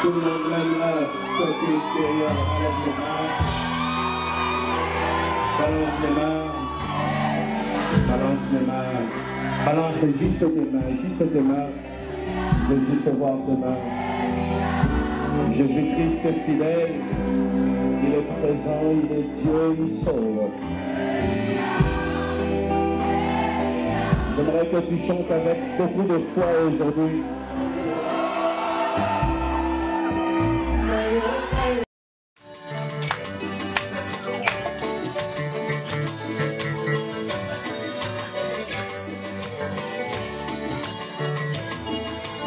Tout le monde même là, côté extérieur, enlève les mains. Balance les mains. Balance les mains. Balance juste tes mains, juste tes mains. Je veux juste voir tes mains. Jésus-Christ est fidèle. Il est présent, il est Dieu, il sauve. J'aimerais que tu chantes avec beaucoup de foi aujourd'hui.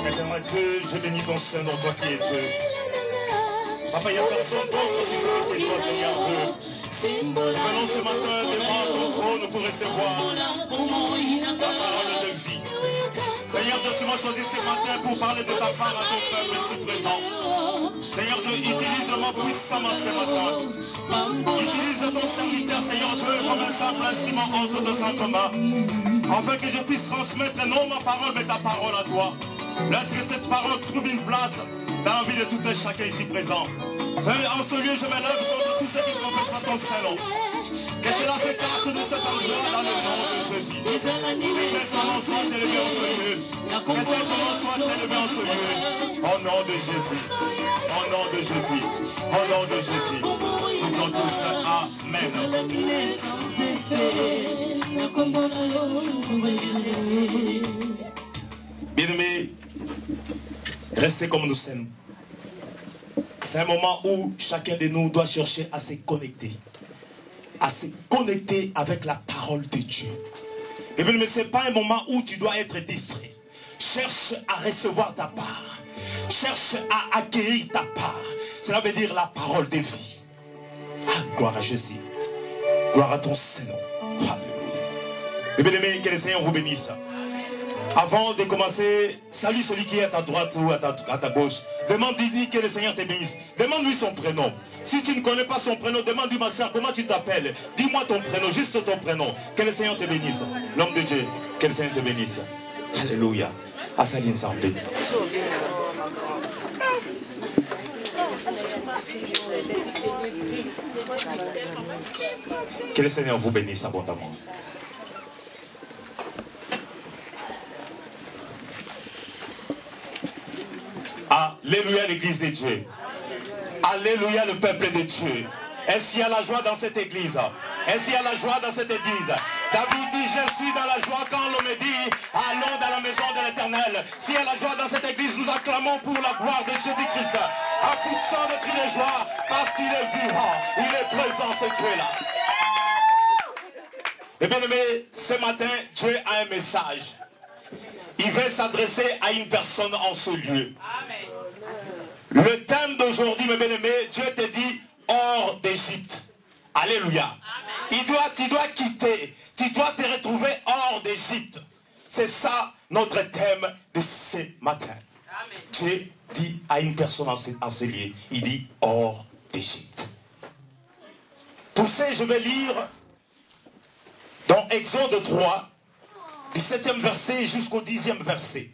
Éternel Dieu, je bénis ton Saint-Nom, toi qui es Dieu. Papa, il n'y a personne d'autre si ce n'est toi, Seigneur Dieu. Nous venons ce matin devant ton trône pour recevoir la parole de vie. Seigneur Dieu, tu m'as choisi ce matin pour parler de ta part à ton peuple ici présent. Seigneur Dieu, utilise-moi puissamment ce matin. Utilise ton serviteur, Seigneur Dieu, comme un simple instrument entre de saintes mains, afin que je puisse transmettre non ma parole, mais ta parole à toi. Laisse que cette parole trouve une place dans la vie de tout un chacun ici présent. En ce lieu, je me lève contre tous ceux qui prophètent pas ton Saint-Nom. Que cela s'écarte de cet endroit dans le nom de Jésus. Que cet nom soit élevé en ce lieu. Que cet nom soit élevé en ce lieu. Au nom de Jésus. Au nom de Jésus. Au nom de Jésus. Nous disons tous Amen. Bien-aimés, restez comme nous sommes. C'est un moment où chacun de nous doit chercher à se connecter. À se connecter avec la parole de Dieu. Et bien, mais ce n'est pas un moment où tu dois être distrait. Cherche à recevoir ta part. Cherche à acquérir ta part. Cela veut dire la parole de vie. Ah, gloire à Jésus. Gloire à ton Saint-Nom. Alléluia. Et bien, aimés, que le Seigneur vous bénisse. Avant de commencer, salue celui qui est à ta droite ou à ta gauche. Demande-lui que le Seigneur te bénisse. Demande-lui son prénom. Si tu ne connais pas son prénom, demande-lui, ma soeur, comment tu t'appelles? Dis-moi ton prénom, juste ton prénom. Que le Seigneur te bénisse. L'homme de Dieu, que le Seigneur te bénisse. Alléluia. Assaline Santé. Que le Seigneur vous bénisse abondamment. Alléluia l'église de Dieu. Alléluia le peuple de Dieu. Est-ce qu'il y a la joie dans cette église? Est-ce qu'il y a la joie dans cette église? David dit, je suis dans la joie quand l'on me dit, allons dans la maison de l'Éternel. S'il y a la joie dans cette église, nous acclamons pour la gloire de Jésus-Christ. En poussant de cris de joie, parce qu'il est vivant, il est présent ce Dieu-là. Et bien aimé, ce matin, Dieu a un message. Il veut s'adresser à une personne en ce lieu. Le thème d'aujourd'hui, mes bien-aimés, Dieu te dit hors d'Égypte. Alléluia. Tu dois quitter, tu dois te retrouver hors d'Égypte. C'est ça notre thème de ce matin. Amen. Dieu dit à une personne en ce lieu, il dit hors d'Égypte. Pour ça, je vais lire dans Exode 3, du 7e verset jusqu'au 10e verset.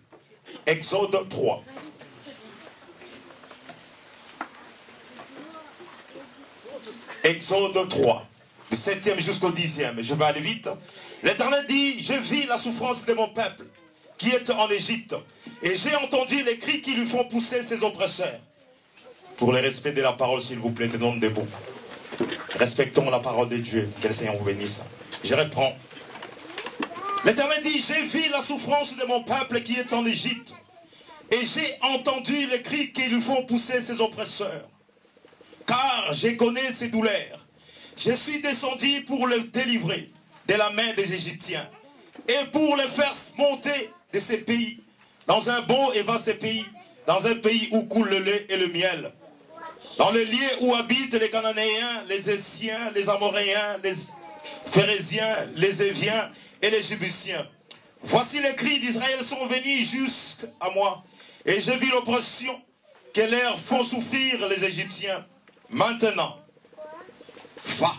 Exode 3. Exode 3, du 7e jusqu'au 10e. Je vais aller vite. L'Éternel dit, je vis la souffrance de mon peuple qui est en Égypte. Et j'ai entendu les cris qui lui font pousser ses oppresseurs. Pour le respect de la parole, s'il vous plaît, tenons debout. Respectons la parole de Dieu. Que le Seigneur vous bénisse. Je reprends. L'Éternel dit, j'ai vu la souffrance de mon peuple qui est en Égypte. Et j'ai entendu les cris qui lui font pousser ses oppresseurs. Car je connais ses douleurs. Je suis descendu pour le délivrer de la main des Égyptiens. Et pour le faire monter de ces pays, dans un beau et vaste pays, dans un pays où coule le lait et le miel. Dans le lieu où habitent les Cananéens, les Essiens, les Amoréens, les Phérésiens, les Éviens et les Jébusiens. Voici les cris d'Israël sont venus jusqu'à moi. Et j'ai vu l'oppression que leur font souffrir les Égyptiens. Maintenant, va,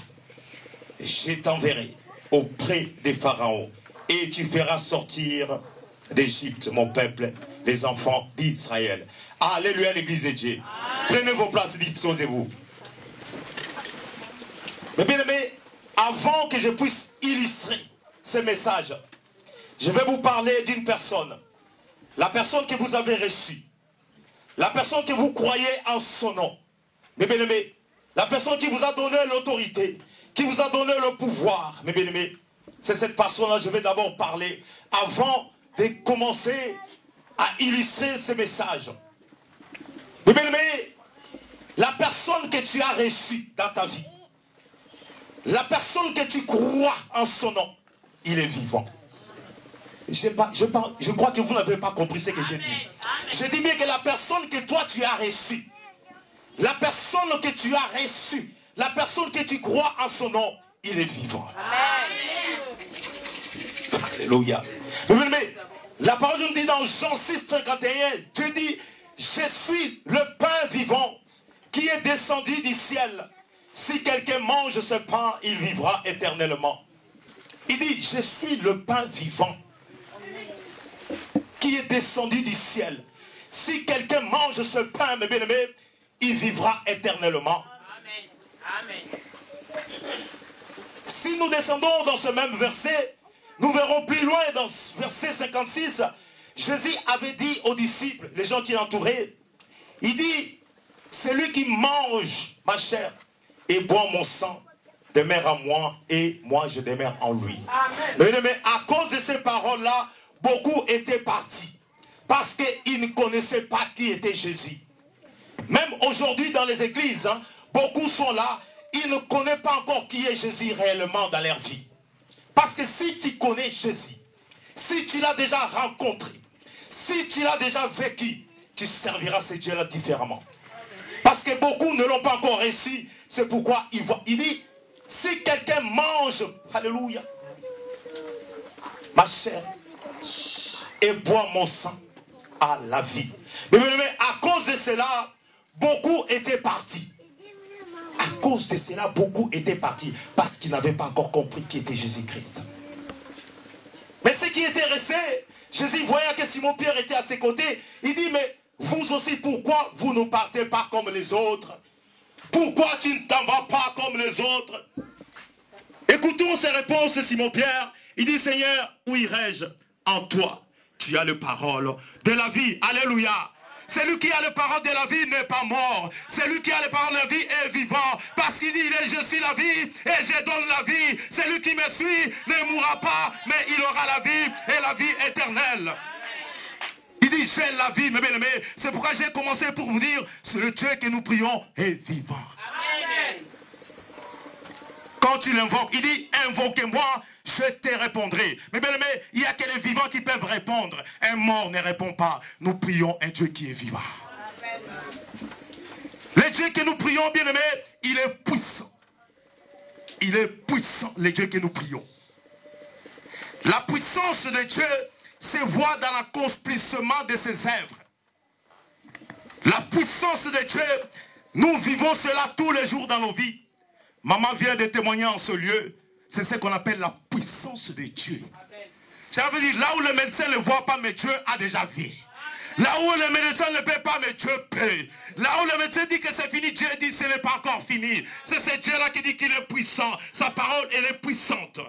je t'enverrai auprès des pharaons et tu feras sortir d'Égypte mon peuple les enfants d'Israël. Alléluia, l'église de Dieu. Prenez vos places, disposez-vous. Mais bien aimé, avant que je puisse illustrer ce message, je vais vous parler d'une personne. La personne que vous avez reçue. La personne que vous croyez en son nom. Mais bien aimé, la personne qui vous a donné l'autorité, qui vous a donné le pouvoir. Mais bien aimé, c'est cette personne-là que je vais d'abord parler avant de commencer à illustrer ce message. Mais bien aimé, la personne que tu as reçue dans ta vie, la personne que tu crois en son nom, il est vivant. Je crois que vous n'avez pas compris ce que j'ai dit. Je dis bien que la personne que toi tu as reçue, la personne que tu as reçue, la personne que tu crois en son nom, il est vivant. Alléluia. Mais la parole nous dit dans Jean 6, 51, Dieu dit, je suis le pain vivant qui est descendu du ciel. Si quelqu'un mange ce pain, il vivra éternellement. Il dit, je suis le pain vivant qui est descendu du ciel. Si quelqu'un mange ce pain, mes bien-aimés, il vivra éternellement. Amen. Si nous descendons dans ce même verset, nous verrons plus loin dans verset 56, Jésus avait dit aux disciples, les gens qui l'entouraient, il dit, celui qui mange ma chair et boit mon sang demeure en moi et moi je demeure en lui. Amen. Mais à cause de ces paroles-là, beaucoup étaient partis parce qu'ils ne connaissaient pas qui était Jésus. Même aujourd'hui dans les églises, beaucoup sont là, ils ne connaissent pas encore qui est Jésus réellement dans leur vie. Parce que si tu connais Jésus, si tu l'as déjà rencontré, si tu l'as déjà vécu, tu serviras ce Dieu-là différemment. Parce que beaucoup ne l'ont pas encore reçu, c'est pourquoi il dit, si quelqu'un mange, alléluia, ma chair et boit mon sang à la vie. Mais à cause de cela, beaucoup étaient partis. À cause de cela, beaucoup étaient partis parce qu'ils n'avaient pas encore compris qui était Jésus-Christ. Mais ce qui était resté, Jésus voyant que Simon-Pierre était à ses côtés, il dit, mais vous aussi, pourquoi vous ne partez pas comme les autres? Pourquoi tu ne t'en vas pas comme les autres? Écoutons ses réponses, Simon-Pierre. Il dit, Seigneur, où irai-je? En toi, tu as les paroles de la vie. Alléluia. Celui qui a les paroles de la vie n'est pas mort. Celui qui a les paroles de la vie est vivant. Parce qu'il dit, je suis la vie et je donne la vie. Celui qui me suit ne mourra pas, mais il aura la vie et la vie éternelle. Il dit, j'ai la vie, mes bien-aimés. C'est pourquoi j'ai commencé pour vous dire, c'est le Dieu que nous prions est vivant. Amen. Quand tu l'invoques, il dit, invoquez-moi, je te répondrai. Mais bien aimé, il n'y a que les vivants qui peuvent répondre. Un mort ne répond pas. Nous prions un Dieu qui est vivant. Amen. Le Dieu que nous prions, bien aimé, il est puissant. Il est puissant, le Dieu que nous prions. La puissance de Dieu se voit dans l'accomplissement de ses œuvres. La puissance de Dieu, nous vivons cela tous les jours dans nos vies. Maman vient de témoigner en ce lieu. C'est ce qu'on appelle la puissance de Dieu. Ça veut dire, là où le médecin ne voit pas, mais Dieu a déjà vu. Là où le médecin ne peut pas, mais Dieu peut. Là où le médecin dit que c'est fini, Dieu dit que ce n'est pas encore fini. C'est ce Dieu-là qui dit qu'il est puissant. Sa parole, elle est puissante.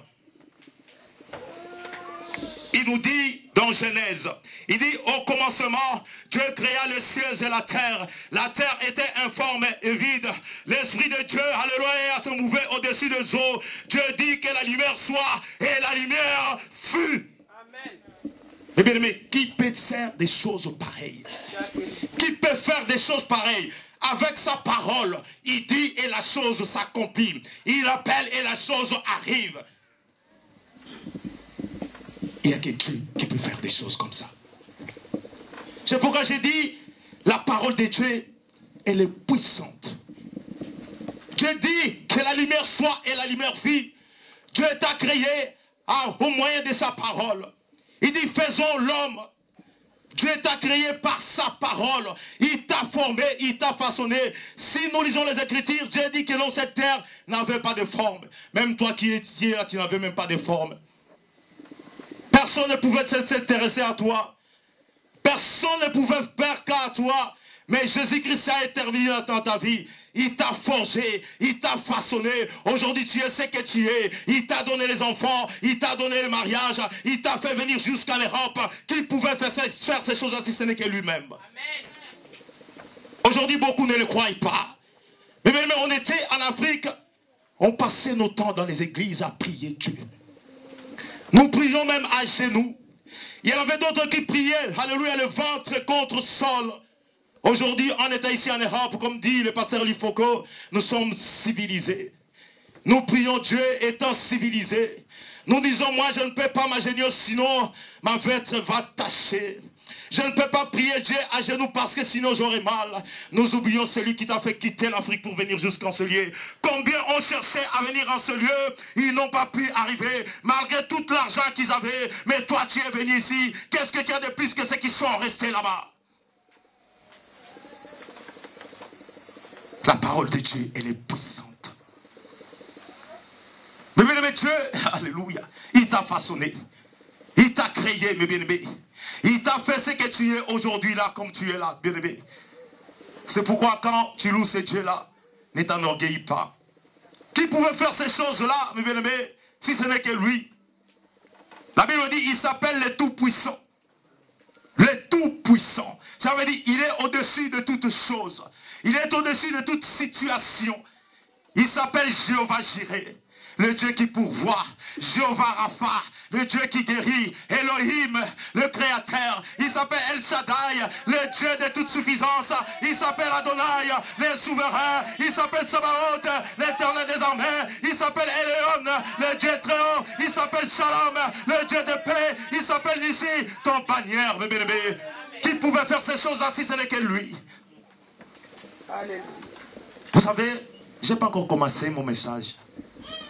Il nous dit dans Genèse, il dit au commencement, Dieu créa les cieux et la terre. La terre était informe et vide. L'Esprit de Dieu, alléluia, se mouvait au-dessus des eaux. Dieu dit que la lumière soit et la lumière fut. Amen. Mais bien aimé, qui peut faire des choses pareilles? Qui peut faire des choses pareilles? Avec sa parole, il dit et la chose s'accomplit. Il appelle et la chose arrive. Il n'y a que Dieu qui peut faire des choses comme ça. C'est pourquoi j'ai dit, la parole de Dieu, elle est puissante. Dieu dit que la lumière soit et la lumière vit. Dieu t'a créé au moyen de sa parole. Il dit, faisons l'homme. Dieu t'a créé par sa parole. Il t'a formé, il t'a façonné. Si nous lisons les Écritures, Dieu dit que non, cette terre n'avait pas de forme. Même toi qui étais là, tu n'avais même pas de forme. Personne ne pouvait s'intéresser à toi. Personne ne pouvait faire qu'à toi. Mais Jésus-Christ a intervenu dans ta vie. Il t'a forgé, il t'a façonné. Aujourd'hui, tu es ce que tu es. Il t'a donné les enfants, il t'a donné le mariage, il t'a fait venir jusqu'à l'Europe. Qui pouvait faire ces choses si ce n'est que lui-même. Aujourd'hui, beaucoup ne le croient pas. Mais même on était en Afrique, on passait nos temps dans les églises à prier Dieu. Nous prions même à genoux. Il y en avait d'autres qui priaient, alléluia, le ventre contre sol. Aujourd'hui, on était ici en Europe, comme dit le pasteur Lifoko, nous sommes civilisés. Nous prions Dieu étant civilisés. Nous disons, moi je ne peux pas m'agenouiller, sinon ma vêtre va tacher. Je ne peux pas prier Dieu à genoux parce que sinon j'aurai mal. Nous oublions celui qui t'a fait quitter l'Afrique pour venir jusqu'en ce lieu. Combien ont cherché à venir en ce lieu, ils n'ont pas pu arriver, malgré tout l'argent qu'ils avaient. Mais toi tu es venu ici, qu'est-ce que tu as de plus que ceux qui sont restés là-bas? La parole de Dieu, elle est puissante. Mais bien-aimé Dieu, alléluia, il t'a façonné. Il t'a créé, mes bien-aimés. Il t'a fait ce que tu es aujourd'hui là, comme tu es là, bien-aimé. C'est pourquoi quand tu loues ce Dieu-là, ne t'enorgueillis pas. Qui pouvait faire ces choses-là, mes bien-aimés, si ce n'est que lui? La Bible dit, il s'appelle le Tout-Puissant. Le Tout-Puissant. Ça veut dire, il est au-dessus de toutes choses. Il est au-dessus de toute situation. Il s'appelle Jéhovah Jireh, le Dieu qui pourvoit. Jéhovah Rapha, le Dieu qui guérit. Elohim, le Créateur. Il s'appelle El Shaddai, le Dieu de toute suffisance. Il s'appelle Adonai, le souverain. Il s'appelle Sabaoth, l'éternel des armées. Il s'appelle Éléon, le Dieu très haut. Il s'appelle Shalom, le Dieu de paix. Il s'appelle ici ton bannière, mes bien-aimés. Qui pouvait faire ces choses-là si ce n'est que lui? Alléluia. Vous savez, je n'ai pas encore commencé mon message.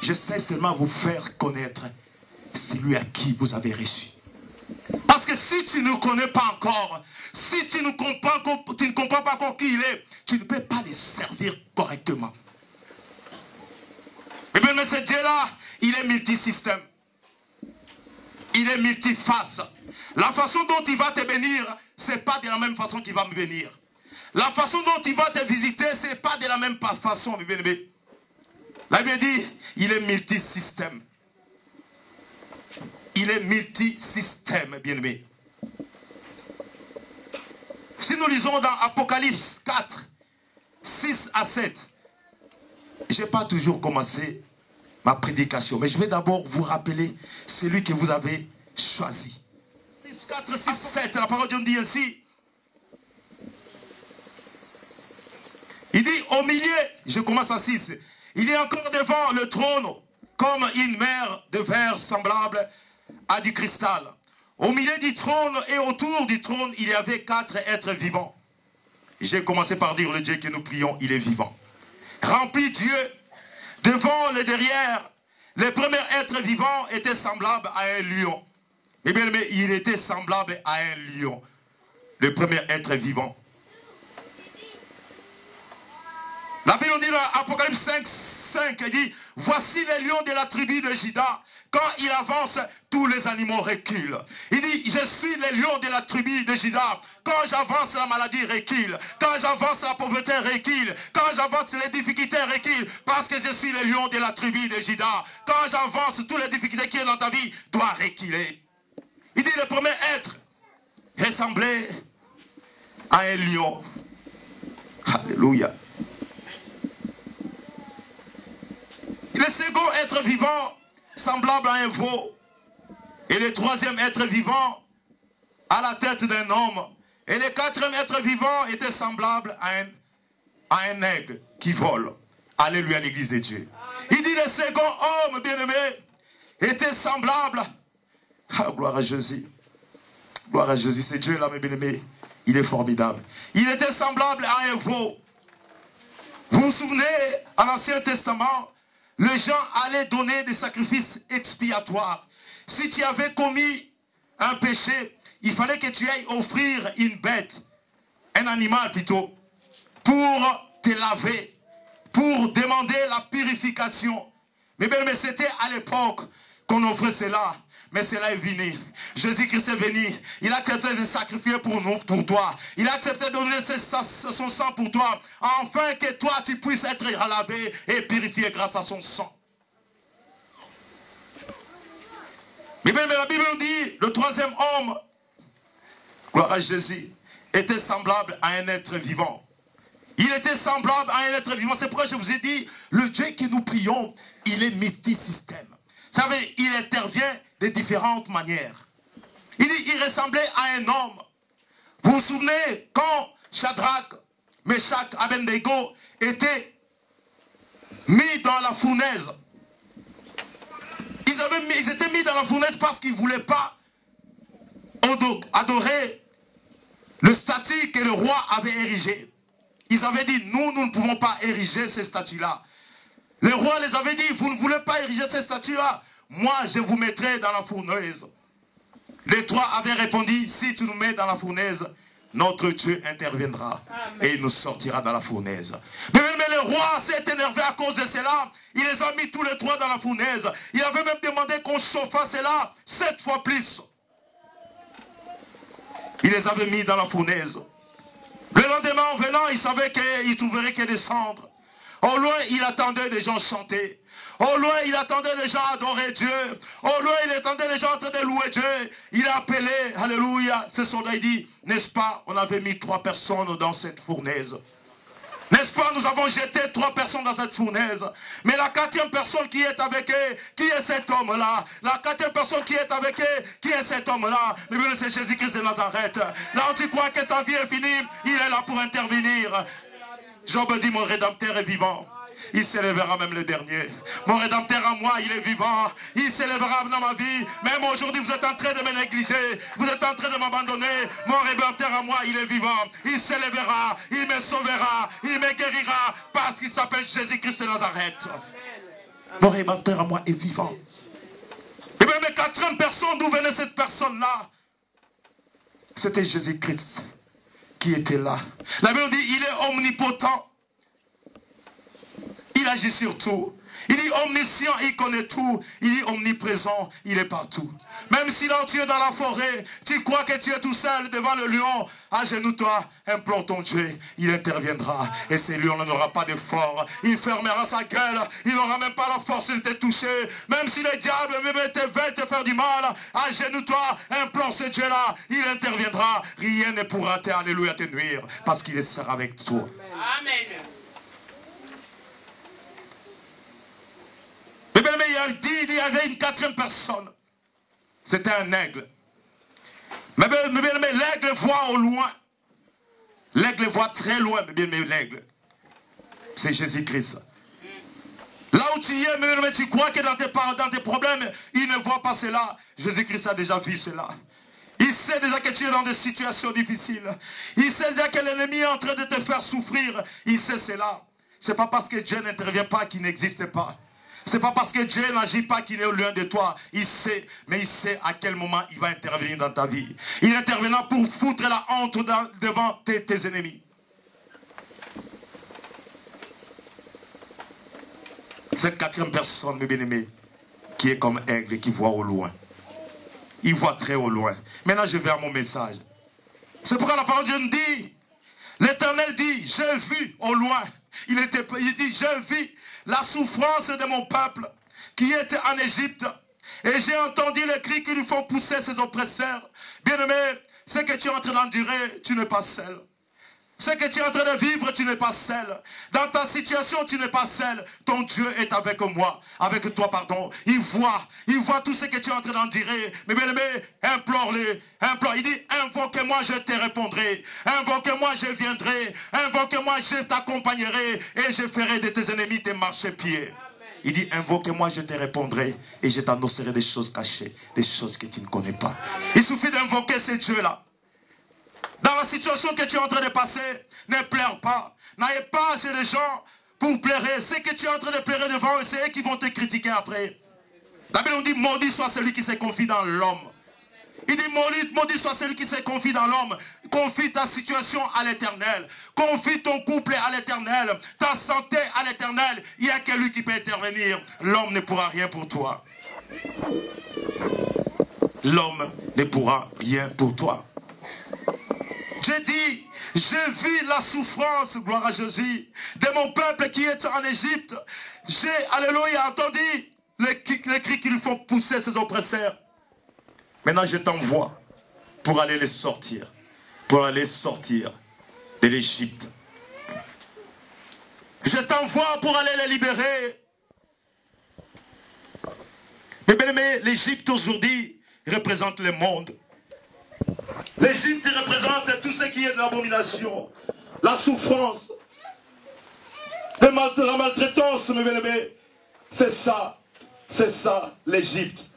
Je sais seulement vous faire connaître celui à qui vous avez reçu. Parce que si tu ne connais pas encore, si tu ne comprends pas encore qui il est, tu ne peux pas le servir correctement. Et bien, mais ce Dieu-là, il est multisystème. Il est multiface. La façon dont il va te bénir, ce n'est pas de la même façon qu'il va me bénir. La façon dont il va te visiter, ce n'est pas de la même façon, mes bien-aimés. La Bible dit, il est multisystème. Il est multisystème, bien-aimé. Si nous lisons dans Apocalypse 4, 6 à 7, je n'ai pas toujours commencé ma prédication, mais je vais d'abord vous rappeler celui que vous avez choisi. 4, 6, 7, la parole de Dieu dit ainsi. Il dit au milieu, je commence à 6, il est encore devant le trône comme une mer de verre semblable à du cristal. Au milieu du trône et autour du trône, il y avait 4 êtres vivants. J'ai commencé par dire le Dieu que nous prions, il est vivant. Rempli Dieu, devant le derrière, le premier être vivant était semblable à un lion. Eh bien, mais il était semblable à un lion. Le premier être vivant. La Bible dit dans Apocalypse 5, 5, il dit, voici les lions de la tribu de Juda. Quand il avance, tous les animaux reculent. Il dit, je suis le lion de la tribu de Juda. Quand j'avance, la maladie recule. Quand j'avance, la pauvreté recule. Quand j'avance, les difficultés reculent. Parce que je suis le lion de la tribu de Juda. Quand j'avance, toutes les difficultés qui sont dans ta vie doivent reculer. Il dit, le premier être ressemblait à un lion. Alléluia. Le second être vivant, semblable à un veau. Et le troisième être vivant, à la tête d'un homme. Et le quatrième être vivant était semblable à un aigle qui vole. Alléluia, l'église de Dieu. Il dit le second homme, bien-aimé, était semblable. Ah, gloire à Jésus. Gloire à Jésus. C'est Dieu là, mes bien-aimés. Il est formidable. Il était semblable à un veau. Vous vous souvenez, à l'Ancien Testament, les gens allaient donner des sacrifices expiatoires. Si tu avais commis un péché, il fallait que tu ailles offrir une bête, un animal plutôt, pour te laver, pour demander la purification. Mais c'était à l'époque qu'on offrait cela. mais cela est venu. Jésus-Christ est venu. Il a accepté de sacrifier pour nous, pour toi. Il a accepté de donner son sang pour toi, afin que toi tu puisses être lavé et purifié grâce à son sang. Mais la Bible nous dit, le troisième homme, gloire à Jésus, était semblable à un être vivant. Il était semblable à un être vivant. C'est pourquoi je vous ai dit, le Dieu que nous prions, il est multisystème. Vous savez, il intervient de différentes manières. Il dit, il ressemblait à un homme. Vous vous souvenez, quand Shadrach, Meshach, Abednego étaient mis dans la fournaise. Ils étaient mis dans la fournaise parce qu'ils ne voulaient pas adorer le statut que le roi avait érigé. Ils avaient dit, nous ne pouvons pas ériger ces statues-là. Le roi les avait dit, vous ne voulez pas ériger ces statues-là, moi je vous mettrai dans la fournaise. Les trois avaient répondu, si tu nous mets dans la fournaise, notre Dieu interviendra. Amen. Et il nous sortira dans la fournaise. Mais le roi s'est énervé à cause de cela. Il les a mis tous les trois dans la fournaise. Il avait même demandé qu'on chauffât cela 7 fois plus. Il les avait mis dans la fournaise. Le lendemain en venant, il savait qu'il trouverait que des cendres. Au loin, il attendait des gens chanter. Au loin, il attendait les gens adorer Dieu. Au loin, il attendait les gens en train de louer Dieu. Il a appelé, alléluia, ce soldat, il dit, n'est-ce pas, on avait mis 3 personnes dans cette fournaise. N'est-ce pas, nous avons jeté 3 personnes dans cette fournaise. Mais la 4e personne qui est avec eux, qui est cet homme-là? La 4e personne qui est avec eux, qui est cet homme-là? Mais bien, c'est Jésus-Christ de Nazareth. Là où tu crois que ta vie est finie, il est là pour intervenir. Job dit, mon Rédempteur est vivant. Il s'élèvera même le dernier. Mon Rédempteur à moi, il est vivant. Il s'élèvera dans ma vie. Même aujourd'hui, vous êtes en train de me négliger. Vous êtes en train de m'abandonner. Mon Rédempteur à moi, il est vivant. Il s'élèvera. Il me sauvera. Il me guérira. Parce qu'il s'appelle Jésus-Christ de Nazareth. Mon Rédempteur à moi est vivant. Et bien, mes 4e personne, d'où venait cette personne-là? C'était Jésus-Christ qui était là. La Bible dit, il est omnipotent. Il agit sur tout. Il dit omniscient, il connaît tout. Il dit omniprésent, il est partout. Même si là tu es dans la forêt, tu crois que tu es tout seul devant le lion, agenouille-toi, implore ton Dieu, il interviendra. Et ce lion n'aura pas d'effort. Il fermera sa gueule, il n'aura même pas la force de te toucher. Même si les diables veulent te faire du mal, agenouille-toi, implore ce Dieu-là, il interviendra. Rien ne pourra te nuire, parce qu'il sera avec toi. Amen. Mais il y avait une 4e personne. C'était un aigle. Mais l'aigle voit au loin. L'aigle voit très loin, mais l'aigle. C'est Jésus-Christ. Là où tu es, mais tu crois que dans tes problèmes, il ne voit pas cela. Jésus-Christ a déjà vu cela. Il sait déjà que tu es dans des situations difficiles. Il sait déjà que l'ennemi est en train de te faire souffrir. Il sait cela. Ce n'est pas parce que Dieu n'intervient pas qu'il n'existe pas. Ce n'est pas parce que Dieu n'agit pas qu'il est au loin de toi. Il sait, mais il sait à quel moment il va intervenir dans ta vie. Il interviendra pour foutre la honte devant tes ennemis. Cette 4e personne, mes bien-aimés, qui est comme aigle et qui voit au loin. Il voit très au loin. Maintenant, je vais à mon message. C'est pourquoi la parole de Dieu nous dit, l'Éternel dit, j'ai vu au loin. Il dit, j'ai vu la souffrance de mon peuple qui était en Égypte. Et j'ai entendu les cris qui lui font pousser ses oppresseurs. Bien-aimé, ce que tu es en train d'endurer, tu n'es pas seul. Ce que tu es en train de vivre, tu n'es pas seul. Dans ta situation, tu n'es pas seul. Ton Dieu est avec moi, avec toi, pardon. Il voit tout ce que tu es en train d'endurer. Mais bien aimé, implore-le, implore. Il dit, invoque-moi, je te répondrai. Invoque-moi, je viendrai. Invoque-moi, je t'accompagnerai. Et je ferai de tes ennemis tes marchepieds. Il dit, invoque-moi, je te répondrai. Et je t'annoncerai des choses cachées, des choses que tu ne connais pas. Il suffit d'invoquer ce Dieu-là. Dans la situation que tu es en train de passer, ne pleure pas. N'aille pas chez les gens pour pleurer. C'est que tu es en train de pleurer devant eux, c'est eux qui vont te critiquer après. La Bible dit, maudit soit celui qui se confie dans l'homme. Il dit, maudit soit celui qui se confie dans l'homme. Confie ta situation à l'Éternel. Confie ton couple à l'Éternel. Ta santé à l'Éternel. Il n'y a que lui qui peut intervenir. L'homme ne pourra rien pour toi. l'homme ne pourra rien pour toi. Dieu dit, j'ai vu la souffrance, gloire à Jésus, de mon peuple qui est en Égypte. J'ai, alléluia, entendu les cris qui lui font pousser ses oppresseurs. Maintenant, je t'envoie pour aller les sortir. Pour aller sortir de l'Égypte. Je t'envoie pour aller les libérer. Mais bien aimé, l'Égypte aujourd'hui représente le monde. L'Égypte représente tout ce qui est de l'abomination, la souffrance, la maltraitance, mes bien-aimés. C'est ça l'Égypte.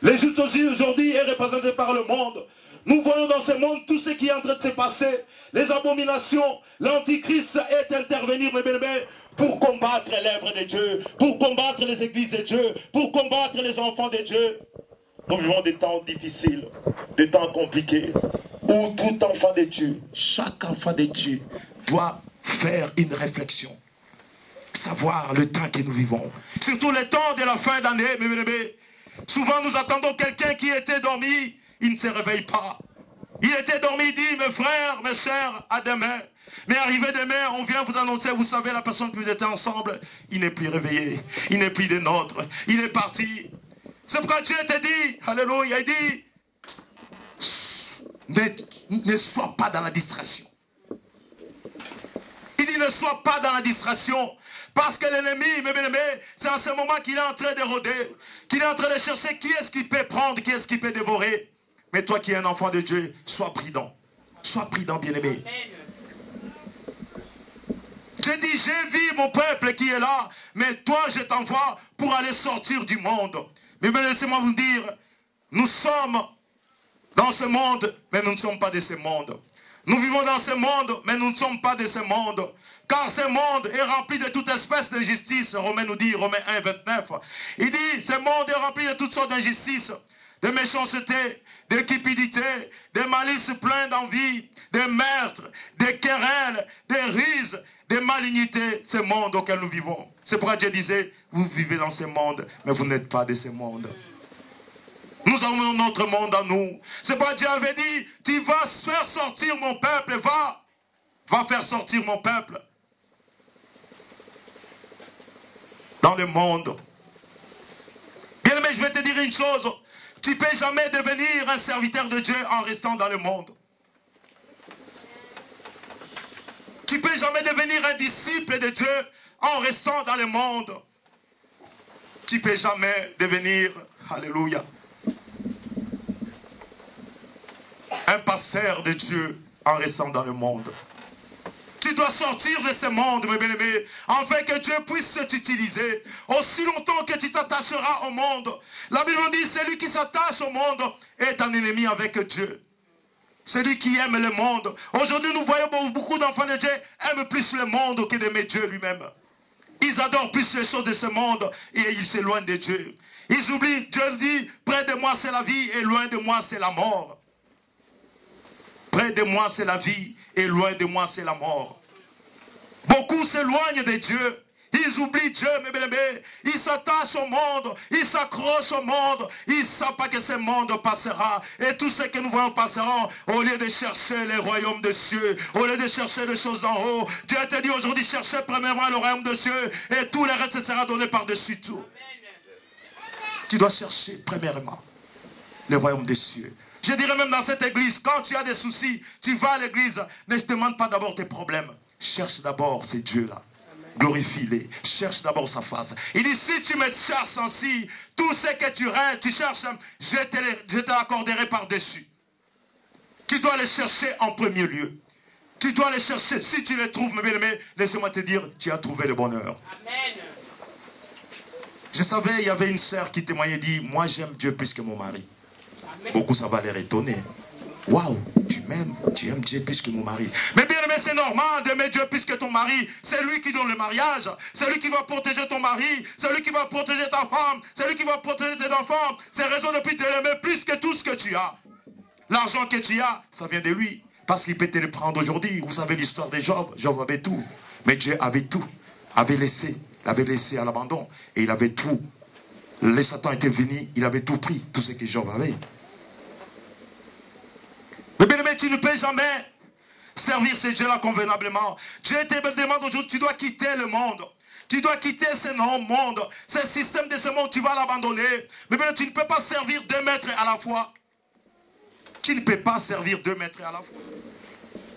L'Égypte aujourd'hui est représentée par le monde. Nous voyons dans ce monde tout ce qui est en train de se passer, les abominations, l'Antichrist est intervenir, mes bien-aimés, pour combattre l'œuvre de Dieu, pour combattre les églises de Dieu, pour combattre les enfants de Dieu. Nous vivons des temps difficiles, des temps compliqués, où tout enfant de Dieu, chaque enfant de Dieu, doit faire une réflexion. Savoir le temps que nous vivons. Surtout le temps de la fin d'année, mes bien-aimés. Souvent nous attendons quelqu'un qui était dormi, il ne se réveille pas. Il était dormi, il dit, mes frères, mes sœurs, à demain. Mais arrivé demain, on vient vous annoncer, vous savez, la personne que vous étiez ensemble, il n'est plus réveillé, il n'est plus des nôtres, il est parti. C'est pourquoi Dieu te dit, alléluia, il dit, ne sois pas dans la distraction. Il dit, ne sois pas dans la distraction. Parce que l'ennemi, mes bien-aimés, c'est à ce moment qu'il est en train de rôder, qu'il est en train de chercher qui est-ce qui peut prendre, qui est-ce qui peut dévorer. Mais toi qui es un enfant de Dieu, sois prudent. Sois prudent, bien-aimé. J'ai dit, j'ai vu mon peuple qui est là, mais toi je t'envoie pour aller sortir du monde. Mais laissez-moi vous dire, nous sommes dans ce monde, mais nous ne sommes pas de ce monde. Nous vivons dans ce monde, mais nous ne sommes pas de ce monde. Car ce monde est rempli de toute espèce de justice. Romains nous dit, Romains 1, 29. Il dit, ce monde est rempli de toutes sortes d'injustices, de méchanceté, de cupidité, de malice plein d'envie, de meurtres, de querelles, de ruses, de malignité. Ce monde auquel nous vivons. C'est pourquoi Dieu disait, vous vivez dans ce monde, mais vous n'êtes pas de ce monde. Nous avons notre monde à nous. C'est pourquoi Dieu avait dit, tu vas faire sortir mon peuple, va faire sortir mon peuple. Dans le monde. Bien aimé, je vais te dire une chose. Tu ne peux jamais devenir un serviteur de Dieu en restant dans le monde. Tu ne peux jamais devenir un disciple de Dieu en restant dans le monde. Tu ne peux jamais devenir, alléluia, un pasteur de Dieu en restant dans le monde. Tu dois sortir de ce monde, mes bien-aimés, afin que Dieu puisse t'utiliser. Aussi longtemps que tu t'attacheras au monde. La Bible dit, celui qui s'attache au monde est un ennemi avec Dieu. Celui qui aime le monde. Aujourd'hui, nous voyons beaucoup d'enfants de Dieu aiment plus le monde que d'aimer Dieu lui-même. Ils adorent plus les choses de ce monde et ils s'éloignent de Dieu. Ils oublient, Dieu dit, près de moi c'est la vie et loin de moi c'est la mort. Près de moi c'est la vie et loin de moi c'est la mort. Beaucoup s'éloignent de Dieu. Ils oublient Dieu, mes bien-aimés. Ils s'attachent au monde. Ils s'accrochent au monde. Ils ne savent pas que ce monde passera. Et tout ce que nous voyons passera. Au lieu de chercher les royaumes des cieux, au lieu de chercher les choses d'en haut, Dieu te dit aujourd'hui, cherchez premièrement le royaume des cieux. Et tout le reste sera donné par-dessus tout. Tu dois chercher premièrement le royaume des cieux. Je dirais même dans cette église, quand tu as des soucis, tu vas à l'église, ne te demande pas d'abord tes problèmes. Cherche d'abord ces dieux-là. Glorifie-les. Cherche d'abord sa face. Il dit, si tu me cherches ainsi, tout ce que tu cherches, je te l'accorderai par-dessus. Tu dois les chercher en premier lieu. Tu dois les chercher. Si tu les trouves, mes bien-aimés, laissez-moi te dire, tu as trouvé le bonheur. Amen. Je savais, il y avait une sœur qui témoignait, dit, moi j'aime Dieu plus que mon mari. Amen. Beaucoup, ça va les étonner. Waouh, tu aimes Dieu plus que mon mari. Mais bien aimé, c'est normal d'aimer Dieu plus que ton mari. C'est lui qui donne le mariage. C'est lui qui va protéger ton mari. C'est lui qui va protéger ta femme. C'est lui qui va protéger tes enfants. C'est raison de plus de l'aimer plus que tout ce que tu as. L'argent que tu as, ça vient de lui. Parce qu'il peut te le prendre aujourd'hui. Vous savez l'histoire de Job. Job avait tout. Mais Dieu avait tout. L'avait laissé à l'abandon. Et il avait tout. Le Satan était venu. Il avait tout pris. Tout ce que Job avait. Bien-aimé, tu ne peux jamais servir ce Dieu-là convenablement. Dieu te demande aujourd'hui, tu dois quitter le monde. Tu dois quitter ce monde. Ce système de ce monde, tu vas l'abandonner. Mais bien, tu ne peux pas servir 2 maîtres à la fois. Tu ne peux pas servir 2 maîtres à la fois.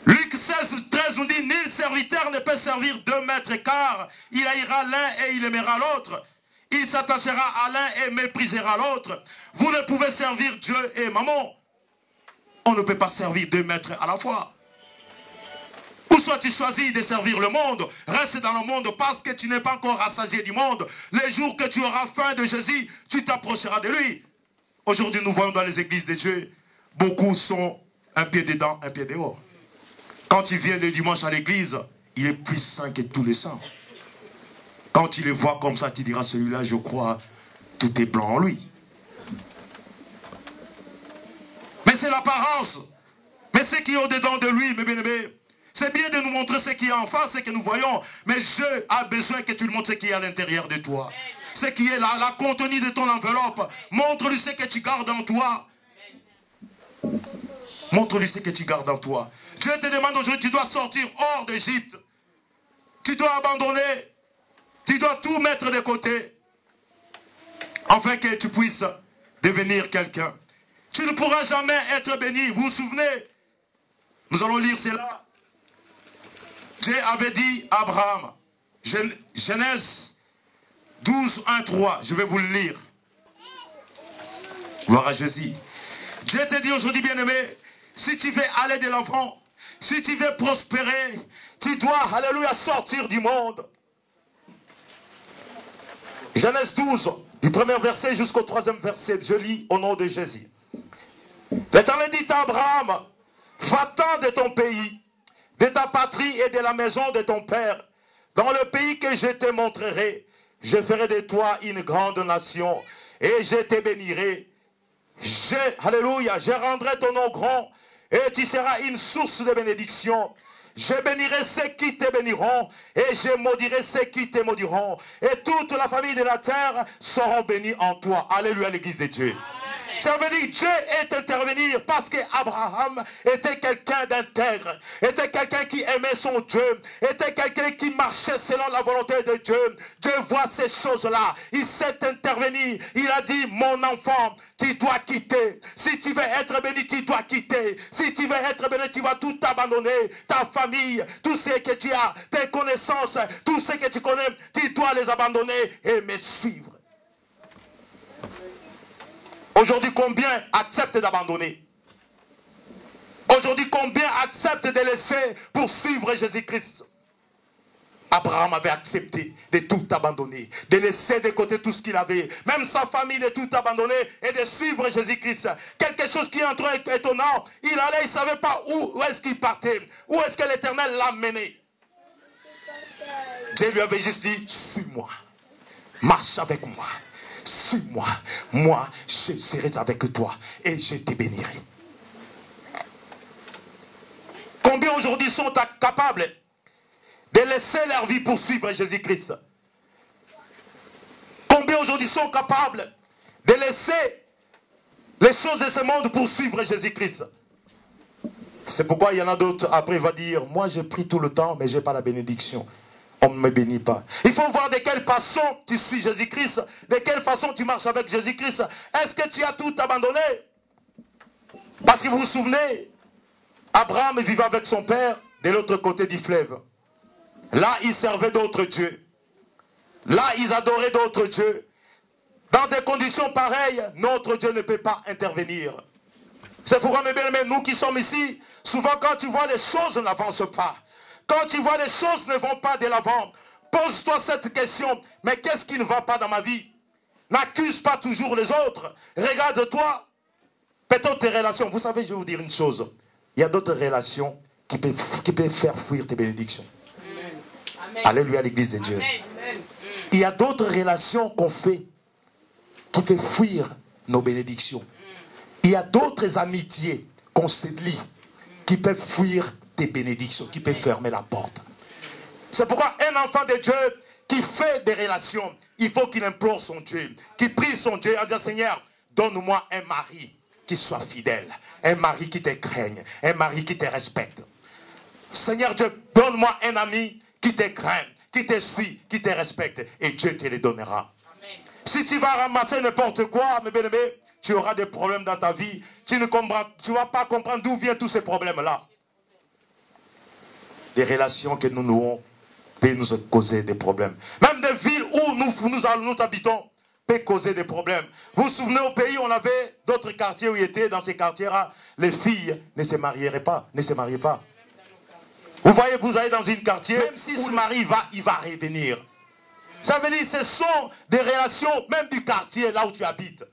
Luc 16, 13 nous dit, nul serviteur ne peut servir 2 maîtres, car il haïra l'un et il aimera l'autre. Il s'attachera à l'un et méprisera l'autre. Vous ne pouvez servir Dieu et maman. On ne peut pas servir 2 maîtres à la fois. Ou soit tu choisis de servir le monde, reste dans le monde parce que tu n'es pas encore rassasié du monde. Les jours que tu auras faim de Jésus, tu t'approcheras de lui. Aujourd'hui, nous voyons dans les églises de Dieu, beaucoup sont un pied dedans, un pied dehors. Quand tu viens le dimanche à l'église, il est plus saint que tous les saints. Quand tu les vois comme ça, tu diras, celui-là, je crois, tout est blanc en lui. Mais c'est l'apparence. Mais ce qui est au-dedans de lui, mes bien-aimés, c'est bien de nous montrer ce qui est en face, ce que nous voyons. Mais Dieu a besoin que tu lui montres ce qui est à l'intérieur de toi. Ce qui est la contenu de ton enveloppe. Montre-lui ce que tu gardes en toi. Montre-lui ce que tu gardes en toi. Dieu te demande aujourd'hui, tu dois sortir hors d'Égypte. Tu dois abandonner. Tu dois tout mettre de côté. Afin que tu puisses devenir quelqu'un. Tu ne pourras jamais être béni. Vous vous souvenez? Nous allons lire cela. Dieu avait dit à Abraham, Genèse 12, 1, 3, je vais vous le lire. Gloire à Jésus. Dieu te dit aujourd'hui, bien-aimé, si tu veux aller de l'avant, si tu veux prospérer, tu dois, alléluia, sortir du monde. Genèse 12, du premier verset jusqu'au 3e verset, je lis au nom de Jésus. L'Éternel dit à Abraham, va-t'en de ton pays, de ta patrie et de la maison de ton père, dans le pays que je te montrerai. Je ferai de toi une grande nation et je te bénirai. Alléluia, je rendrai ton nom grand et tu seras une source de bénédiction. Je bénirai ceux qui te béniront et je maudirai ceux qui te maudiront. Et toute la famille de la terre seront bénis en toi. Alléluia, l'église de Dieu. Ça veut dire que Dieu est intervenu parce qu'Abraham était quelqu'un d'intègre, était quelqu'un qui aimait son Dieu, était quelqu'un qui marchait selon la volonté de Dieu. Dieu voit ces choses-là. Il s'est intervenu. Il a dit, mon enfant, tu dois quitter. Si tu veux être béni, tu dois quitter. Si tu veux être béni, tu vas tout abandonner. Ta famille, tout ce que tu as, tes connaissances, tout ce que tu connais, tu dois les abandonner et me suivre. Aujourd'hui, combien acceptent d'abandonner? Aujourd'hui, combien acceptent de laisser pour suivre Jésus-Christ? Abraham avait accepté de tout abandonner, de laisser de côté tout ce qu'il avait, même sa famille, de tout abandonner et de suivre Jésus-Christ. Quelque chose qui est entre étonnant, il allait, il ne savait pas où est-ce qu'il partait, où est-ce que l'Éternel l'a mené. Dieu lui avait juste dit, suis-moi, marche avec moi. Suis-moi, moi je serai avec toi et je te bénirai. Combien aujourd'hui sont capables de laisser leur vie pour suivre Jésus-Christ? Combien aujourd'hui sont capables de laisser les choses de ce monde pour suivre Jésus-Christ? C'est pourquoi il y en a d'autres, après il va dire, moi j'ai pris tout le temps mais je n'ai pas la bénédiction. On ne me bénit pas. Il faut voir de quelle façon tu suis Jésus-Christ, de quelle façon tu marches avec Jésus-Christ. Est-ce que tu as tout abandonné? Parce que vous vous souvenez, Abraham vivait avec son père de l'autre côté du fleuve. Là, ils servaient d'autres dieux. Là, ils adoraient d'autres dieux. Dans des conditions pareilles, notre Dieu ne peut pas intervenir. C'est pourquoi, mes bien-aimés, nous qui sommes ici, souvent quand tu vois les choses n'avancent pas. Quand tu vois les choses ne vont pas de l'avant, pose-toi cette question. Mais qu'est-ce qui ne va pas dans ma vie? N'accuse pas toujours les autres. Regarde-toi. Peut-être tes relations. Vous savez, je vais vous dire une chose. Il y a d'autres relations qui peuvent faire fuir tes bénédictions. Amen. Alléluia, l'église de Dieu. Amen. Il y a d'autres relations qu'on fait qui fait fuir nos bénédictions. Il y a d'autres amitiés qu'on se lie qui peuvent fuir tes bénédictions, qui peuvent fermer la porte. C'est pourquoi un enfant de Dieu qui fait des relations, il faut qu'il implore son Dieu, qu'il prie son Dieu en disant, Seigneur, donne-moi un mari. qui soit fidèle. Un mari qui te craigne. Un mari qui te respecte. Seigneur Dieu, donne-moi un ami qui te craint, qui te suit, qui te respecte. Et Dieu te les donnera. Amen. Si tu vas ramasser n'importe quoi, mes bien-aimés, tu auras des problèmes dans ta vie. Tu ne vas pas comprendre d'où viennent tous ces problèmes-là. Les relations que nous nouons peuvent nous causer des problèmes. Même des villes où nous habitons peuvent causer des problèmes. Vous vous souvenez, au pays, on avait d'autres quartiers où il était, dans ces quartiers-là, les filles ne se marieraient pas, ne se mariaient pas. Vous voyez, vous allez dans un quartier, même si ce mari il va revenir. Ça veut dire que ce sont des relations, même du quartier, là où tu habites.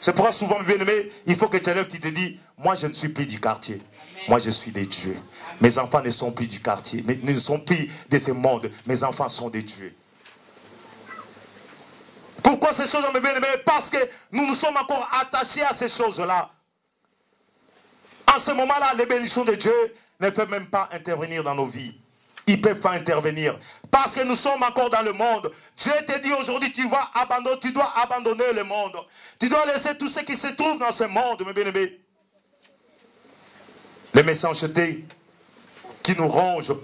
C'est pourquoi souvent, bien aimé, il faut que tu lèves, tu te dis, moi je ne suis plus du quartier. Moi je suis des dieux. Mes enfants ne sont plus du quartier, mais ne sont plus de ce monde. Mes enfants sont des dieux. Pourquoi ces choses, mes bien-aimés? Parce que nous nous sommes encore attachés à ces choses-là. En ce moment-là, les bénédictions de Dieu ne peuvent même pas intervenir dans nos vies. Ils ne peuvent pas intervenir. Parce que nous sommes encore dans le monde. Dieu te dit aujourd'hui, tu dois abandonner le monde. Tu dois laisser tout ce qui se trouve dans ce monde, mes bien-aimés. Les méchancetés qui nous rongent,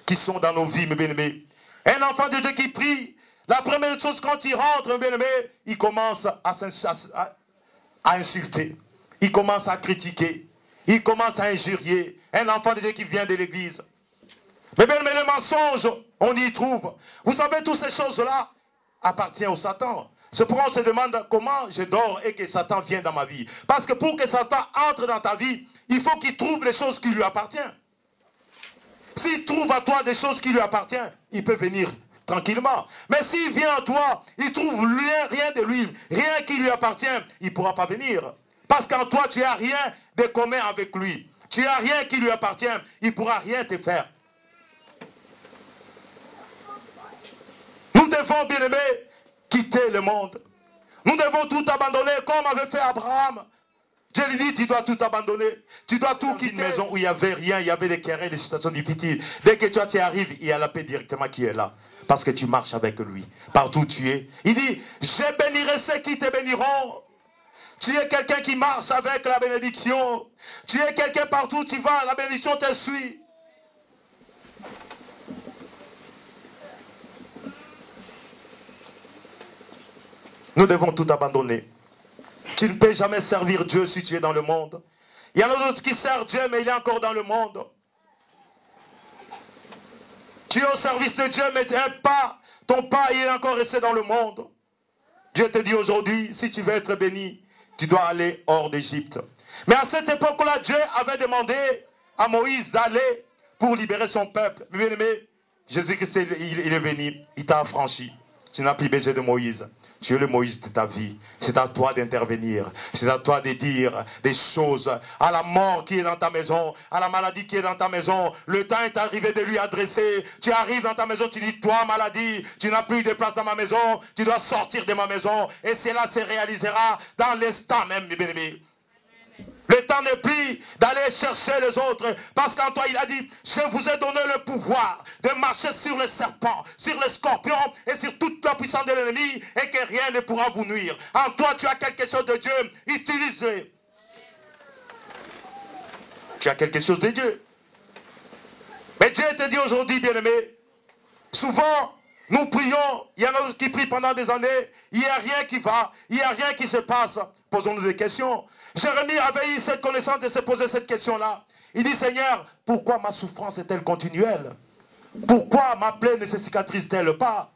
qui sont dans nos vies, mes bien-aimés. Un enfant de Dieu qui prie, la première chose quand il rentre, mes bien-aimés, il commence à insulter. Il commence à critiquer. Il commence à injurier. Un enfant de Dieu qui vient de l'église. Mais bien, les mensonges, on y trouve. Vous savez, toutes ces choses-là appartiennent au Satan. C'est pourquoi on se demande comment je dors et que Satan vient dans ma vie. Parce que pour que Satan entre dans ta vie, il faut qu'il trouve les choses qui lui appartiennent. S'il trouve à toi des choses qui lui appartiennent, il peut venir tranquillement. Mais s'il vient à toi, il trouve rien de lui, rien qui lui appartient, il ne pourra pas venir. Parce qu'en toi, tu n'as rien de commun avec lui. Tu n'as rien qui lui appartient, il ne pourra rien te faire. Nous devons, bien aimés, quitter le monde. Nous devons tout abandonner comme avait fait Abraham. Dieu lui dit, tu dois tout abandonner. Tu dois tout quitter. Une maison où il n'y avait rien, il y avait des querelles, des situations difficiles. Dès que tu arrives, il y a la paix directement qui est là. Parce que tu marches avec lui. Partout où tu es. Il dit, je bénirai ceux qui te béniront. Tu es quelqu'un qui marche avec la bénédiction. Tu es quelqu'un partout où tu vas, la bénédiction te suit. Nous devons tout abandonner. Tu ne peux jamais servir Dieu si tu es dans le monde. Il y en a d'autres qui servent Dieu, mais il est encore dans le monde. Tu es au service de Dieu, mais ton pas, il est encore resté dans le monde. Dieu te dit aujourd'hui, si tu veux être béni, tu dois aller hors d'Égypte. Mais à cette époque-là, Dieu avait demandé à Moïse d'aller pour libérer son peuple. Mais bien aimé, Jésus-Christ, il est venu, il t'a affranchi. Tu n'as plus besoin de Moïse. Tu es le Moïse de ta vie. C'est à toi d'intervenir. C'est à toi de dire des choses à la mort qui est dans ta maison, à la maladie qui est dans ta maison. Le temps est arrivé de lui adresser. Tu arrives dans ta maison, tu dis, toi maladie, tu n'as plus de place dans ma maison, tu dois sortir de ma maison. Et cela se réalisera dans l'instant même, mes bien-aimés. Le temps n'est plus d'aller chercher les autres. Parce qu'en toi, il a dit, je vous ai donné le pouvoir de marcher sur les serpents, sur les scorpions et sur toute la puissance de l'ennemi et que rien ne pourra vous nuire. En toi, tu as quelque chose de Dieu. Utilise-le. Tu as quelque chose de Dieu. Mais Dieu te dit aujourd'hui, bien-aimé, souvent, nous prions, il y en a d'autres qui prient pendant des années, il n'y a rien qui va, il n'y a rien qui se passe. Posons-nous des questions. Jérémie avait eu cette connaissance de se poser cette question-là. Il dit, Seigneur, pourquoi ma souffrance est-elle continuelle? Pourquoi ma plaie ne se cicatrise-t-elle pas?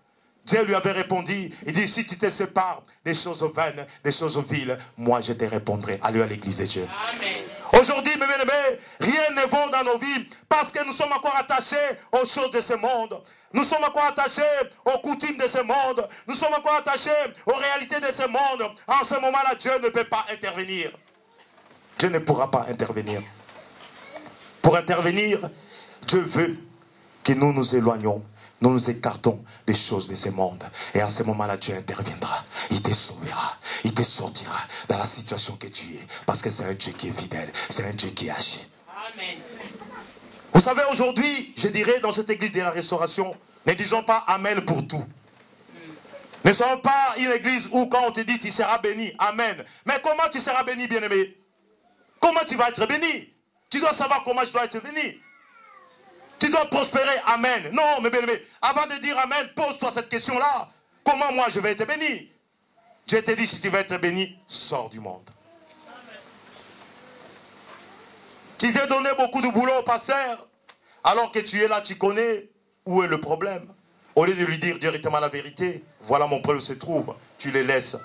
Dieu lui avait répondu, il dit, si tu te sépares des choses vaines, des choses viles, moi je te répondrai. Allez à l'église de Dieu. Amen. Aujourd'hui, mes bien-aimés, rien ne va dans nos vies parce que nous sommes encore attachés aux choses de ce monde. Nous sommes encore attachés aux coutumes de ce monde. Nous sommes encore attachés aux réalités de ce monde. En ce moment-là, Dieu ne peut pas intervenir. Dieu ne pourra pas intervenir. Pour intervenir, Dieu veut que nous nous éloignions. Nous nous écartons des choses de ce monde. Et à ce moment-là, Dieu interviendra. Il te sauvera. Il te sortira dans la situation que tu es. Parce que c'est un Dieu qui est fidèle. C'est un Dieu qui agit. Amen. Vous savez, aujourd'hui, je dirais dans cette église de la restauration, ne disons pas Amen pour tout. Ne sommes pas une église où quand on te dit tu seras béni, amen. Mais comment tu seras béni, bien-aimé? Comment tu vas être béni? Tu dois savoir comment je dois être béni. Tu dois prospérer, amen. Non, mais bien-aimé, avant de dire amen, pose-toi cette question-là. Comment moi je vais être béni? Dieu te dit, si tu veux être béni, sors du monde. Tu t'es donné beaucoup de boulot au pasteur, alors que tu es là, tu connais où est le problème. Au lieu de lui dire directement la vérité, voilà mon problème se trouve, tu les laisses.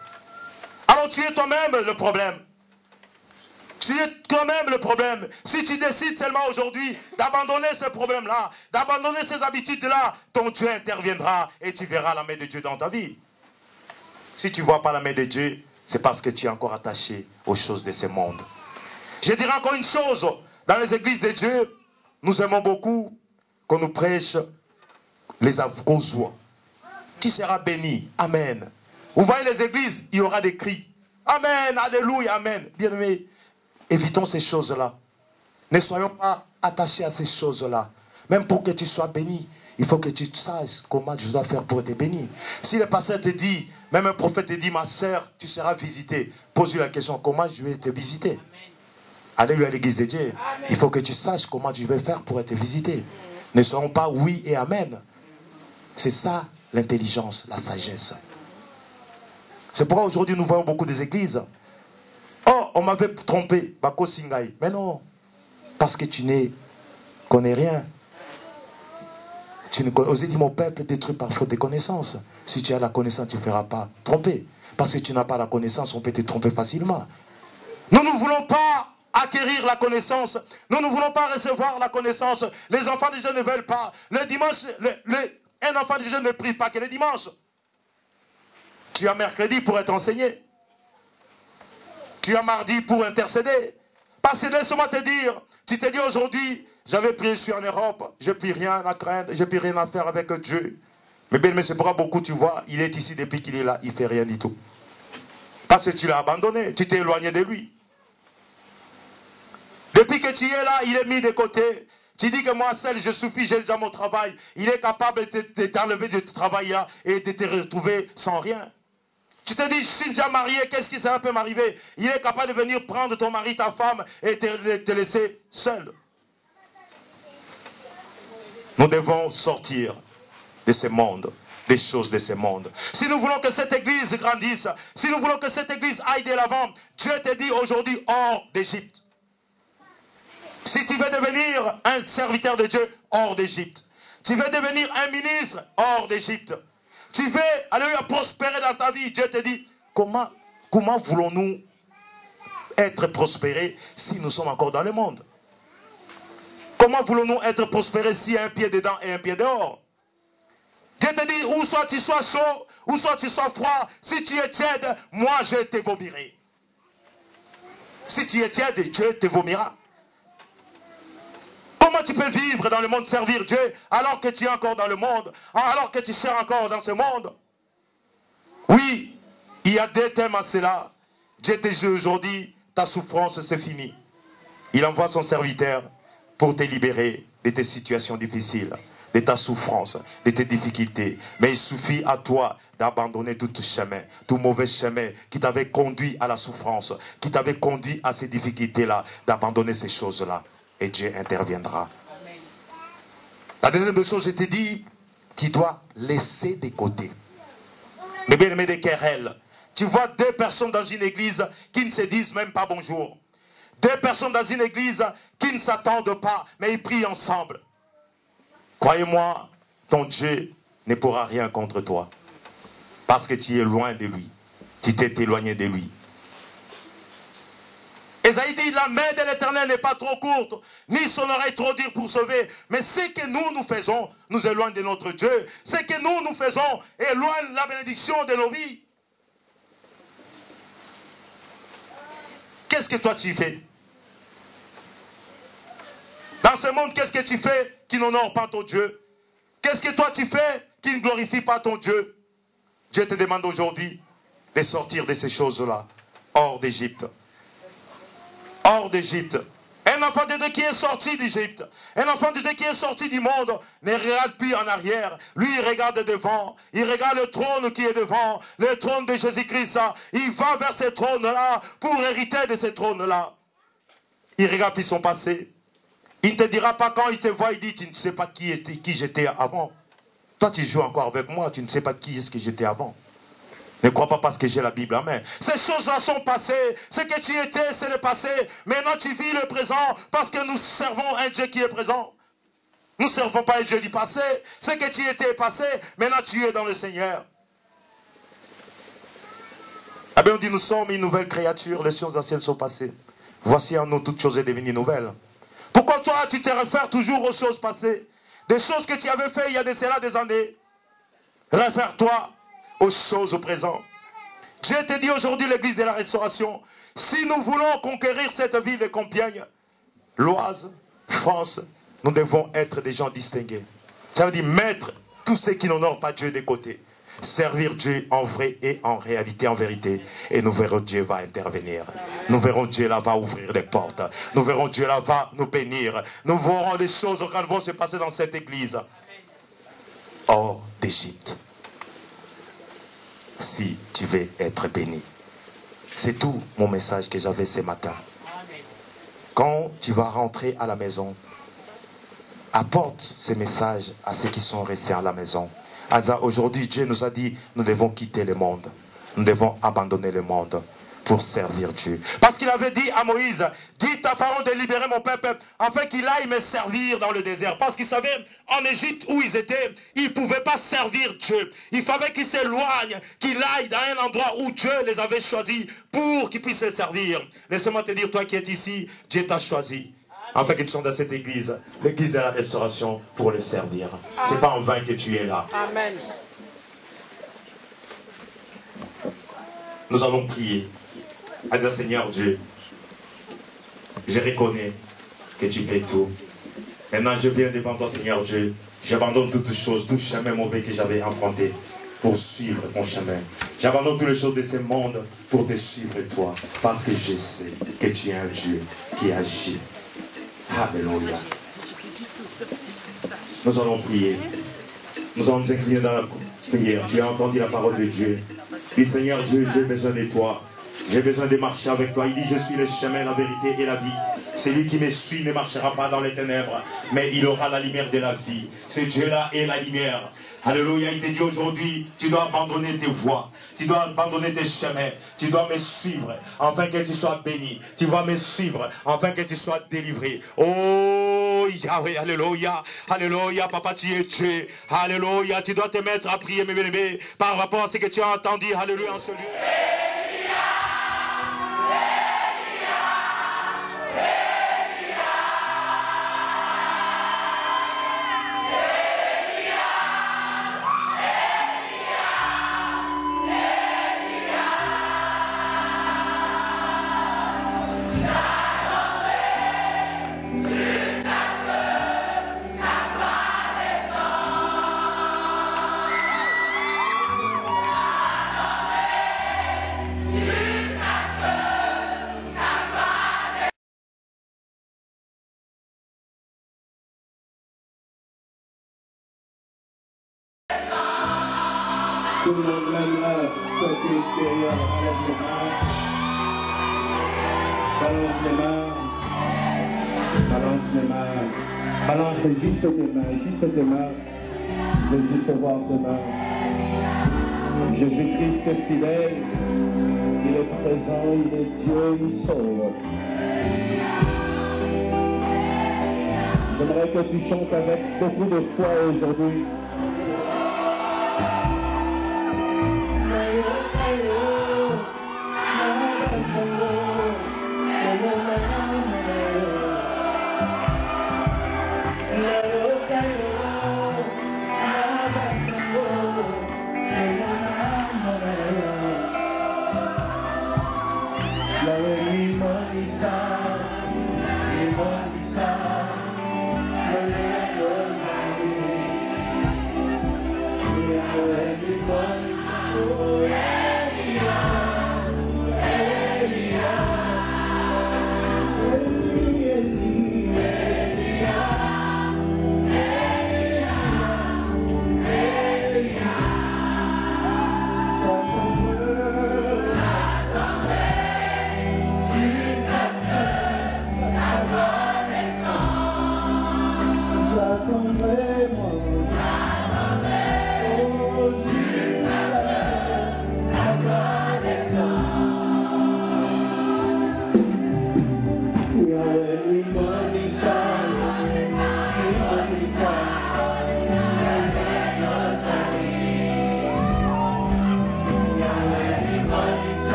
Alors tu es toi-même le problème. Tu es toi-même le problème. Si tu décides seulement aujourd'hui d'abandonner ce problème-là, d'abandonner ces habitudes-là, ton Dieu interviendra et tu verras la main de Dieu dans ta vie. Si tu ne vois pas la main de Dieu, c'est parce que tu es encore attaché aux choses de ce monde. Je dirais encore une chose, dans les églises de Dieu, nous aimons beaucoup qu'on nous prêche les causois. Tu seras béni, amen. Vous voyez les églises, il y aura des cris. Amen, alléluia, amen. Bien-aimés, évitons ces choses-là. Ne soyons pas attachés à ces choses-là. Même pour que tu sois béni, il faut que tu saches comment tu dois faire pour être béni. Si le pasteur te dit, même un prophète te dit, ma sœur, tu seras visitée, pose-lui la question, comment je vais te visiter? Alléluia à l'église de Dieu. Amen. Il faut que tu saches comment tu vas faire pour être visité. Ne soyons pas oui et amen. C'est ça l'intelligence, la sagesse. C'est pourquoi aujourd'hui nous voyons beaucoup des églises. Oh, on m'avait trompé, Bako Singai. Mais non, parce que tu ne connais rien. Tu ne connais, osez dire, mon peuple détruit par faute de connaissances. Si tu as la connaissance, tu ne feras pas tromper. Parce que tu n'as pas la connaissance, on peut te tromper facilement. Nous ne voulons pas acquérir la connaissance. Nous ne voulons pas recevoir la connaissance. Les enfants de Dieu ne veulent pas. Le dimanche, un enfant de Dieu ne prie pas que le dimanche. Tu as mercredi pour être enseigné. Tu as mardi pour intercéder. Parce que laisse-moi te dire, tu te dis aujourd'hui, j'avais prié, je suis en Europe, je n'ai plus rien à craindre, je n'ai plus rien à faire avec Dieu. Mais bien, mais c'est pas beaucoup, tu vois, il est ici depuis qu'il est là, il ne fait rien du tout. Parce que tu l'as abandonné, tu t'es éloigné de lui. Depuis que tu es là, il est mis de côté. Tu dis que moi seul, je suffis, j'ai déjà mon travail. Il est capable de t'enlever de ce travail-là et de te retrouver sans rien. Tu te dis, je suis déjà marié, qu'est-ce qui ça peut m'arriver? Il est capable de venir prendre ton mari, ta femme et te laisser seul. Nous devons sortir de ce monde, des choses de ce monde. Si nous voulons que cette église grandisse, si nous voulons que cette église aille de l'avant, Dieu te dit aujourd'hui hors d'Égypte. Si tu veux devenir un serviteur de Dieu, hors d'Égypte. Tu veux devenir un ministre, hors d'Égypte. Tu veux aller prospérer dans ta vie, Dieu te dit, comment voulons-nous être prospérés si nous sommes encore dans le monde? Comment voulons-nous être prospérés s'il y a un pied dedans et un pied dehors? Dieu te dit, ou soit tu sois chaud, ou soit tu sois froid. Si tu es tiède, moi je te vomirai. Si tu es tiède, Dieu te vomira. Comment tu peux vivre dans le monde, servir Dieu, alors que tu es encore dans le monde, alors que tu sers encore dans ce monde? Oui, il y a des thèmes à cela. Dieu te dit aujourd'hui, ta souffrance c'est fini. Il envoie son serviteur pour te libérer de tes situations difficiles, de ta souffrance, de tes difficultés. Mais il suffit à toi d'abandonner tout chemin, tout mauvais chemin qui t'avait conduit à la souffrance, qui t'avait conduit à ces difficultés-là, d'abandonner ces choses-là. Et Dieu interviendra. Amen. La deuxième chose, je te dis, tu dois laisser de côté. Mais bien aimé des querelles. Tu vois deux personnes dans une église qui ne se disent même pas bonjour. Deux personnes dans une église qui ne s'attendent pas, mais ils prient ensemble. Croyez-moi, ton Dieu ne pourra rien contre toi. Parce que tu es loin de lui. Tu t'es éloigné de lui. Esaïe dit, la main de l'Éternel n'est pas trop courte, ni son oreille trop dure pour sauver. Mais ce que nous faisons, nous éloigne de notre Dieu. Ce que nous faisons, éloigne la bénédiction de nos vies. Qu'est-ce que toi tu fais? Dans ce monde, qu'est-ce que tu fais qui n'honore pas ton Dieu? Qu'est-ce que toi tu fais qui ne glorifie pas ton Dieu? Dieu te demande aujourd'hui de sortir de ces choses-là, hors d'Égypte. Hors d'Égypte. Un enfant de Dieu qui est sorti d'Égypte, un enfant de Dieu qui est sorti du monde, ne regarde plus en arrière. Lui, il regarde devant. Il regarde le trône qui est devant, le trône de Jésus-Christ. Il va vers ce trône-là pour hériter de ce trône-là. Il regarde plus son passé. Il ne te dira pas quand il te voit, il dit, tu ne sais pas qui j'étais avant. Toi, tu joues encore avec moi, tu ne sais pas qui est-ce que j'étais avant. Ne crois pas parce que j'ai la Bible en main. Ces choses-là sont passées. Ce que tu étais, c'est le passé. Maintenant, tu vis le présent parce que nous servons un Dieu qui est présent. Nous ne servons pas un Dieu du passé. Ce que tu étais est passé. Maintenant, tu es dans le Seigneur. Ah bien, on dit, nous sommes une nouvelle créature. Les choses anciennes sont passées. Voici en nous, toutes choses est devenues nouvelles. Pourquoi toi, tu te réfères toujours aux choses passées? Des choses que tu avais fait il y a de cela des années. Réfère-toi aux choses au présent. Dieu te dit aujourd'hui, l'église de la restauration, si nous voulons conquérir cette ville de Compiègne, l'Oise, France, nous devons être des gens distingués. Ça veut dire mettre tous ceux qui n'honorent pas Dieu de côté. Servir Dieu en vrai et en réalité, en vérité. Et nous verrons Dieu va intervenir. Nous verrons Dieu là va ouvrir les portes. Nous verrons Dieu là va nous bénir. Nous verrons des choses qui vont se passer dans cette église. Hors d'Égypte. Si tu veux être béni. C'est tout mon message que j'avais ce matin. Quand tu vas rentrer à la maison, apporte ce message à ceux qui sont restés à la maison. Aujourd'hui, Dieu nous a dit, nous devons quitter le monde. Nous devons abandonner le monde pour servir Dieu. Parce qu'il avait dit à Moïse, dites à Pharaon de libérer mon peuple, afin qu'il aille me servir dans le désert. Parce qu'il savait, en Égypte où ils étaient, ils ne pouvaient pas servir Dieu. Il fallait qu'ils s'éloignent, qu'ils aillent dans un endroit où Dieu les avait choisis pour qu'ils puissent le servir. Laisse-moi te dire, toi qui es ici, Dieu t'a choisi. Afin que tu sois dans cette église, l'église de la restauration, pour le servir. Ce n'est pas en vain que tu es là. Amen. Nous allons prier. À dire, Seigneur Dieu, je reconnais que tu paies tout. Maintenant, je viens devant toi, Seigneur Dieu. J'abandonne toutes choses, tout chemin mauvais que j'avais emprunté pour suivre ton chemin. J'abandonne toutes les choses de ce monde pour te suivre, toi. Parce que je sais que tu es un Dieu qui agit. Alléluia. Nous allons prier. Nous allons nous incliner dans la prière. Tu as entendu la parole de Dieu. Dis, Seigneur Dieu, j'ai besoin de toi. J'ai besoin de marcher avec toi. Il dit, je suis le chemin, la vérité et la vie. Celui qui me suit ne marchera pas dans les ténèbres, mais il aura la lumière de la vie. Ce Dieu-là est la lumière. Alléluia, il te dit aujourd'hui, tu dois abandonner tes voies. Tu dois abandonner tes chemins. Tu dois me suivre, afin que tu sois béni. Tu vas me suivre, afin que tu sois délivré. Oh, Yahweh, alléluia. Alléluia, papa, tu es Dieu. Alléluia, tu dois te mettre à prier, mes bien-aimés, par rapport à ce que tu as entendu. Alléluia, en ce lieu. Tout le monde même là, côté extérieur, enlève les mains. Balance les mains. Balance les mains. Balance juste tes mains, juste tes mains. Je veux juste voir tes mains. Jésus-Christ est fidèle. Il est présent, il est Dieu, il sauve. J'aimerais que tu chantes avec beaucoup de foi aujourd'hui.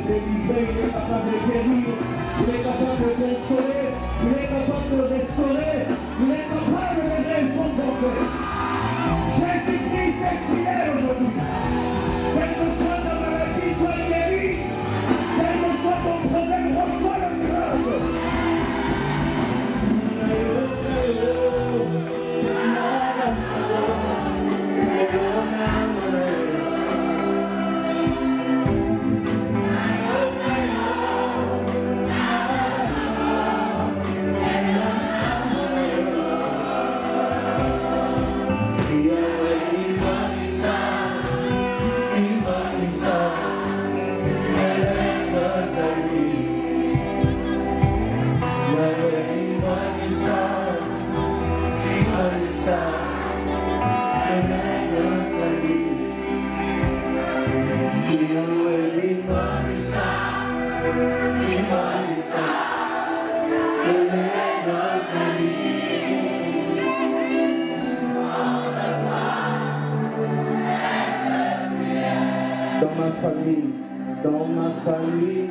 délivrer, il est capable de guérir, il est capable de consoler, il est capable de restaurer, il est capable de réconforter. Jésus-Christ est fidèle aujourd'hui. Quelle que soit ta maladie, sois guéri. Quel que soit ton problème, reçois le miracle. Dans ma famille,